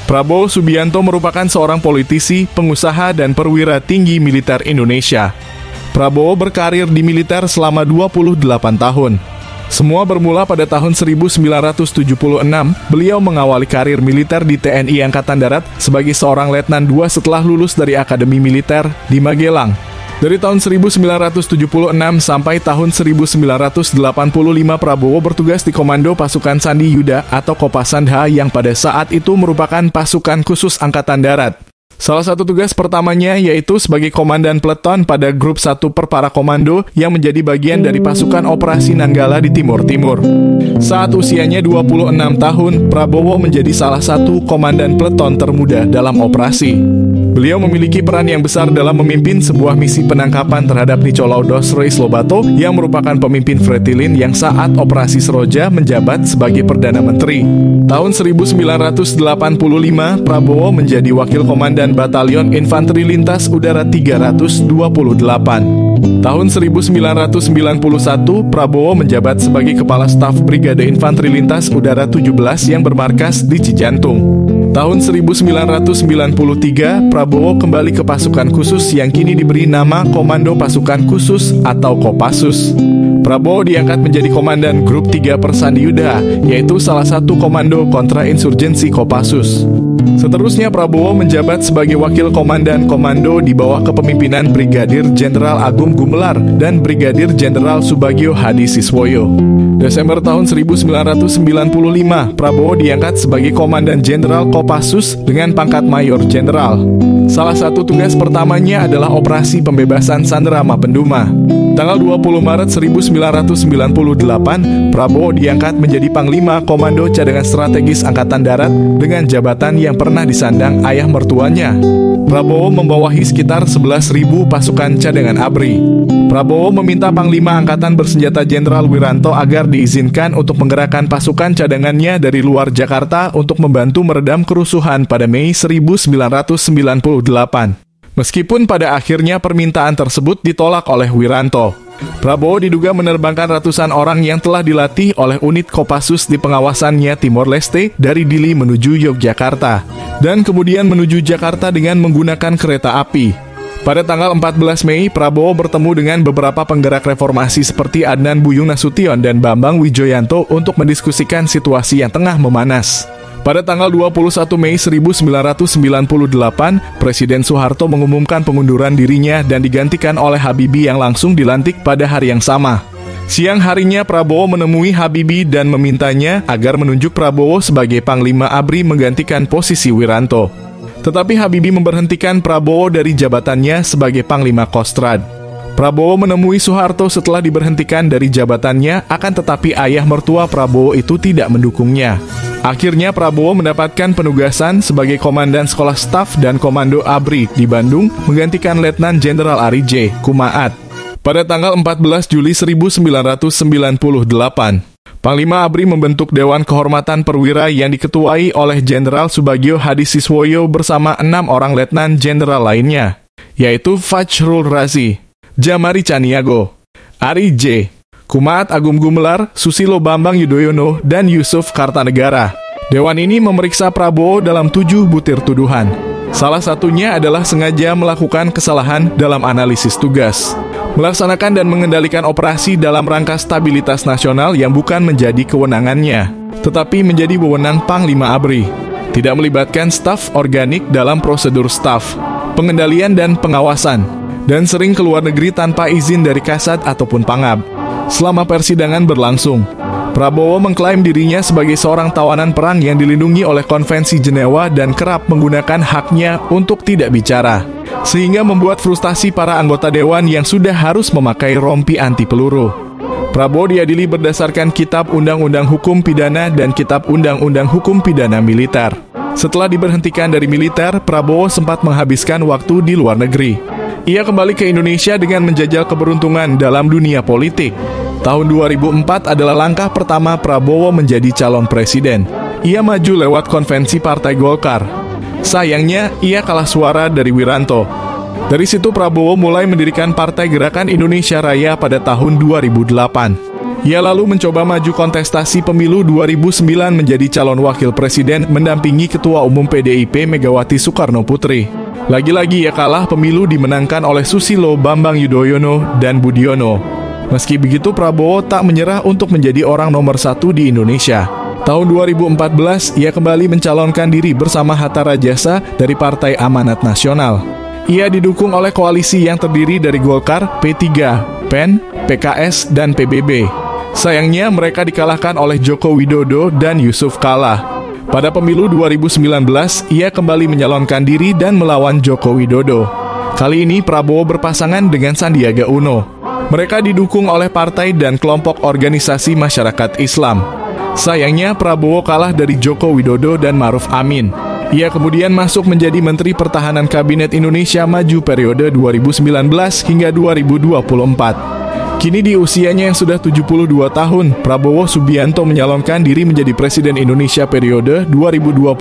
Prabowo Subianto merupakan seorang politisi, pengusaha, dan perwira tinggi militer Indonesia. Prabowo berkarir di militer selama 28 tahun. Semua bermula pada tahun 1976, beliau mengawali karir militer di TNI Angkatan Darat sebagai seorang letnan 2 setelah lulus dari Akademi Militer di Magelang. Dari tahun 1976 sampai tahun 1985, Prabowo bertugas di Komando Pasukan Sandi Yuda atau Kopasandha yang pada saat itu merupakan pasukan khusus Angkatan Darat. Salah satu tugas pertamanya yaitu sebagai komandan peleton pada grup 1 Perpara Komando yang menjadi bagian dari pasukan operasi Nanggala di Timur Timur. Saat usianya 26 tahun, Prabowo menjadi salah satu komandan peleton termuda dalam operasi. Beliau memiliki peran yang besar dalam memimpin sebuah misi penangkapan terhadap Nicolaus Reis Lobato yang merupakan pemimpin Fretilin yang saat operasi Seroja menjabat sebagai Perdana Menteri. Tahun 1985, Prabowo menjadi wakil komandan Batalion Infanteri Lintas Udara 328. Tahun 1991, Prabowo menjabat sebagai Kepala Staf Brigade Infanteri Lintas Udara 17 yang bermarkas di Cijantung. Tahun 1993, Prabowo kembali ke pasukan khusus yang kini diberi nama Komando Pasukan Khusus atau Kopassus. Prabowo diangkat menjadi Komandan Grup 3 Persandi Yuda, yaitu salah satu komando kontra insurgensi Kopassus. Seterusnya, Prabowo menjabat sebagai Wakil Komandan Komando di bawah kepemimpinan Brigadir Jenderal Agung Gumelar dan Brigadir Jenderal Subagio Hadi Siswoyo. Desember tahun 1995, Prabowo diangkat sebagai Komandan Jenderal Kopassus dengan pangkat Mayor Jenderal. Salah satu tugas pertamanya adalah operasi pembebasan Sandera Mapenduma. Tanggal 20 Maret 1998, Prabowo diangkat menjadi Panglima Komando Cadangan Strategis Angkatan Darat dengan jabatan yang pernah disandang ayah mertuanya. Prabowo membawahi sekitar 11.000 pasukan cadangan ABRI. Prabowo meminta Panglima Angkatan Bersenjata Jenderal Wiranto agar diizinkan untuk menggerakkan pasukan cadangannya dari luar Jakarta untuk membantu meredam kerusuhan pada Mei 1998. Meskipun pada akhirnya permintaan tersebut ditolak oleh Wiranto. Prabowo diduga menerbangkan ratusan orang yang telah dilatih oleh unit Kopassus di pengawasannya Timor Leste dari Dili menuju Yogyakarta, dan kemudian menuju Jakarta dengan menggunakan kereta api. Pada tanggal 14 Mei, Prabowo bertemu dengan beberapa penggerak reformasi seperti Adnan Buyung Nasution dan Bambang Wijoyanto untuk mendiskusikan situasi yang tengah memanas. Pada tanggal 21 Mei 1998, Presiden Soeharto mengumumkan pengunduran dirinya dan digantikan oleh Habibie yang langsung dilantik pada hari yang sama. Siang harinya, Prabowo menemui Habibie dan memintanya agar menunjuk Prabowo sebagai Panglima ABRI menggantikan posisi Wiranto. Tetapi Habibie memberhentikan Prabowo dari jabatannya sebagai Panglima Kostrad. Prabowo menemui Soeharto setelah diberhentikan dari jabatannya, akan tetapi ayah mertua Prabowo itu tidak mendukungnya. Akhirnya Prabowo mendapatkan penugasan sebagai Komandan Sekolah Staf dan Komando ABRI di Bandung, menggantikan Letnan Jenderal Ari J. Kumaat. Pada tanggal 14 Juli 1998, Panglima ABRI membentuk Dewan Kehormatan Perwira yang diketuai oleh Jenderal Subagio Hadi Siswoyo bersama 6 orang Letnan Jenderal lainnya, yaitu Fajrul Razi, Jamari Caniago, Ari J. Kumaat Agung Gumelar, Susilo Bambang Yudhoyono, dan Yusuf Kartanegara. Dewan ini memeriksa Prabowo dalam 7 butir tuduhan. Salah satunya adalah sengaja melakukan kesalahan dalam analisis tugas, melaksanakan dan mengendalikan operasi dalam rangka stabilitas nasional yang bukan menjadi kewenangannya, tetapi menjadi wewenang Panglima ABRI, tidak melibatkan staf organik dalam prosedur staf, pengendalian dan pengawasan, dan sering keluar negeri tanpa izin dari Kasat ataupun Pangab. Selama persidangan berlangsung, Prabowo mengklaim dirinya sebagai seorang tawanan perang yang dilindungi oleh Konvensi Jenewa dan kerap menggunakan haknya untuk tidak bicara, sehingga membuat frustasi para anggota dewan yang sudah harus memakai rompi anti peluru. Prabowo diadili berdasarkan Kitab Undang-Undang Hukum Pidana dan Kitab Undang-Undang Hukum Pidana Militer. Setelah diberhentikan dari militer, Prabowo sempat menghabiskan waktu di luar negeri. Ia kembali ke Indonesia dengan menjajal keberuntungan dalam dunia politik. Tahun 2004 adalah langkah pertama Prabowo menjadi calon presiden. Ia maju lewat konvensi Partai Golkar. Sayangnya, ia kalah suara dari Wiranto. Dari situ Prabowo mulai mendirikan Partai Gerakan Indonesia Raya pada tahun 2008. Ia lalu mencoba maju kontestasi pemilu 2009 menjadi calon wakil presiden mendampingi Ketua Umum PDIP Megawati Soekarno Putri. Lagi-lagi ia kalah, pemilu dimenangkan oleh Susilo Bambang Yudhoyono dan Budiono. Meski begitu, Prabowo tak menyerah untuk menjadi orang nomor 1 di Indonesia. Tahun 2014, ia kembali mencalonkan diri bersama Hatta Rajasa dari Partai Amanat Nasional. Ia didukung oleh koalisi yang terdiri dari Golkar, P3, PEN, PKS, dan PBB. Sayangnya mereka dikalahkan oleh Joko Widodo dan Yusuf Kala. Pada pemilu 2019, ia kembali menyalonkan diri dan melawan Joko Widodo. Kali ini Prabowo berpasangan dengan Sandiaga Uno. Mereka didukung oleh partai dan kelompok organisasi masyarakat Islam. Sayangnya Prabowo kalah dari Joko Widodo dan Maruf Amin. Ia kemudian masuk menjadi Menteri Pertahanan Kabinet Indonesia Maju periode 2019 hingga 2024. Kini di usianya yang sudah 72 tahun, Prabowo Subianto menyalonkan diri menjadi Presiden Indonesia periode 2024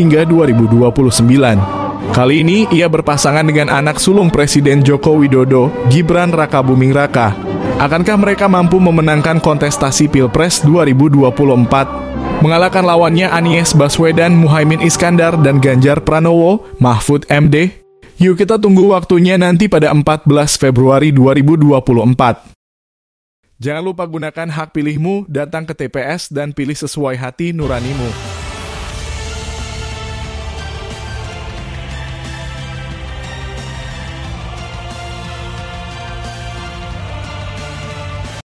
hingga 2029. Kali ini ia berpasangan dengan anak sulung Presiden Joko Widodo, Gibran Rakabuming Raka. Akankah mereka mampu memenangkan kontestasi Pilpres 2024? Mengalahkan lawannya Anies Baswedan, Muhaimin Iskandar, dan Ganjar Pranowo, Mahfud MD? Yuk kita tunggu waktunya nanti pada 14 Februari 2024. Jangan lupa gunakan hak pilihmu, datang ke TPS dan pilih sesuai hati nuranimu.